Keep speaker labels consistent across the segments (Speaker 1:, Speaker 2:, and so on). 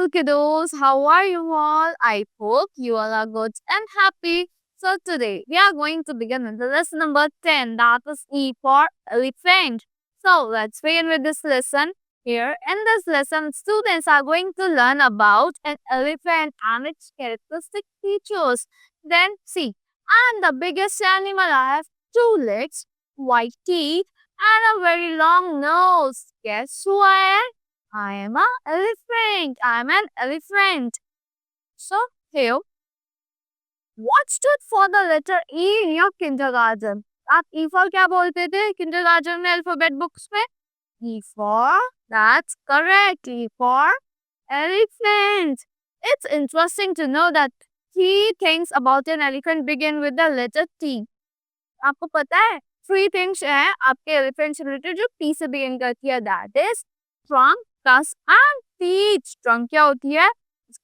Speaker 1: Hello, kiddos. How are you all? I hope you all are good and happy. So, today we are going to begin with the lesson number 10, that is E for elephant. So, let's begin with this lesson. Here in this lesson, students are going to learn about an elephant and its characteristic features. Then, see, I'm the biggest animal. I have two legs, white teeth, and a very long nose. Guess who I am? I am an elephant. I am an elephant. So, here, what stood for the letter E in your kindergarten? आप E for क्या बोलते थे kindergarten में alphabet books में? E for, that's correct. E for elephant. It's interesting to know that three things about an elephant begin with the letter T. आपको पता है? Three things हैं आपके elephant से related जो T से begin करती है. That is trunk, tusk and teeth. Trunk क्या होती है?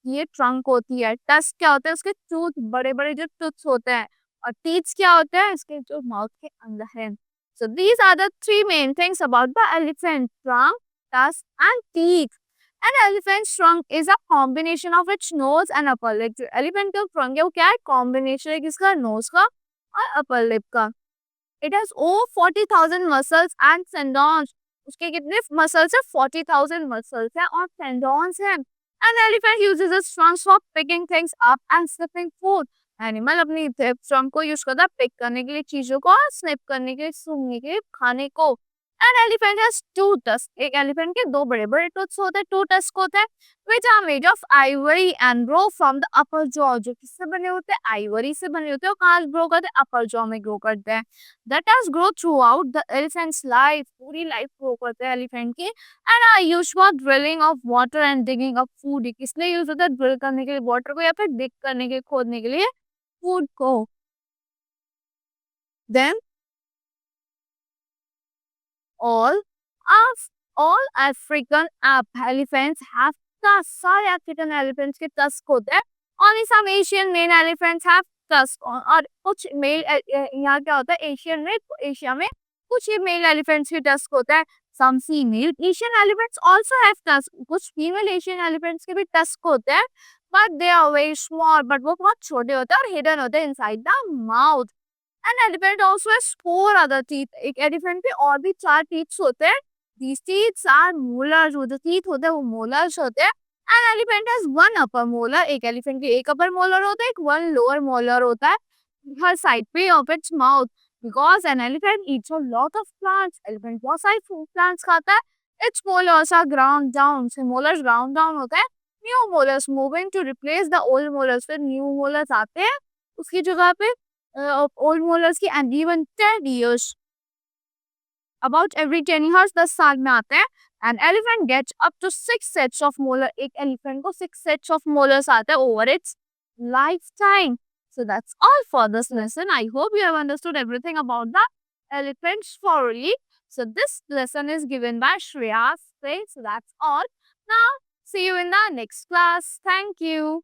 Speaker 1: ये ट्रंक होती है. टस्क क्या होता है? उसके टूथ, बड़े बड़े जो टूथ्स होते हैं. और टीथ्स क्या होते हैं? इसके जो माउथ के अंदर है. So these are the three main things about the elephant: trunk, tusk and teeth. An elephant's trunk is a combination of its nose and upper lip. जो elephant का trunk है वो क्या है? Combination है किसका? Nose का और upper lip का. It has over 40,000 muscles and tendons. उसके कितने muscles है? 40,000 muscles है और tendons है. An elephant uses its trunk for picking things up and sniffing food. Animal अपनी ट्रंक को यूज करता है पिक करने के लिए चीजों को और स्निप करने के लिए, सूंघने के लिए, खाने को. An elephant has two tusk. एक एलिफेंट के दो बड़े बड़े टूथ्स होते हैं, टू टस्क होते हैं, which are made of ivory and grow from the upper jaw. जो किससे बने होते हैं? आइवरी से बने होते हैं. और कहाँ ग्रो करते हैं? अपर जॉ में ग्रो करते हैं. That has grow throughout the elephant's life. पूरी लाइफ ग्रो करते हैं एलिफेंट की. And are used for drilling of water and digging of food. ये किस लिए यूज होता है? ड्रिल करने के लिए वाटर को या फिर डिग करने के लिए, खोदने के लिए फूड को. Then all of all African elephants have tusks. सारे African elephants के tusk होते हैं. Only some Asian male elephants have tusks. और कुछ male यहाँ क्या होता है? एशिया में कुछ ही male elephants के tusk होता है. Some female Asian elephants also have tusks. कुछ female Asian elephants के भी tusk होते हैं. But they are very small. But वो बहुत छोटे होते हैं और hidden होते हैं inside the mouth. An elephant also has four other teeth. एक elephant पे और भी चार teeth होते हैं. These teeth are molars. जो teeth होते हैं वो molars होते हैं. An elephant has one upper molar. एक elephant के एक upper molar होता है, एक one lower molar होता है. हर side पे of its mouth. Because an elephant eats a lot of plants. Elephant बहुत सारी plants खाता है. Its molars are ground down. So molars ground down होता है. New molars moving to replace the old molars. फिर new molars आते हैं उसकी जगह पे. Old molars की and even 10 years. About every 10 years 10 साल में आते हैं. An elephant gets up to 6 sets of molar. एक elephant को 6 sets of molars आते हैं over its lifetime. So that's all for this lesson. I hope you have understood everything about the elephants thoroughly. So this lesson is given by Shreya. So that's all. Now see you in the next class. Thank you.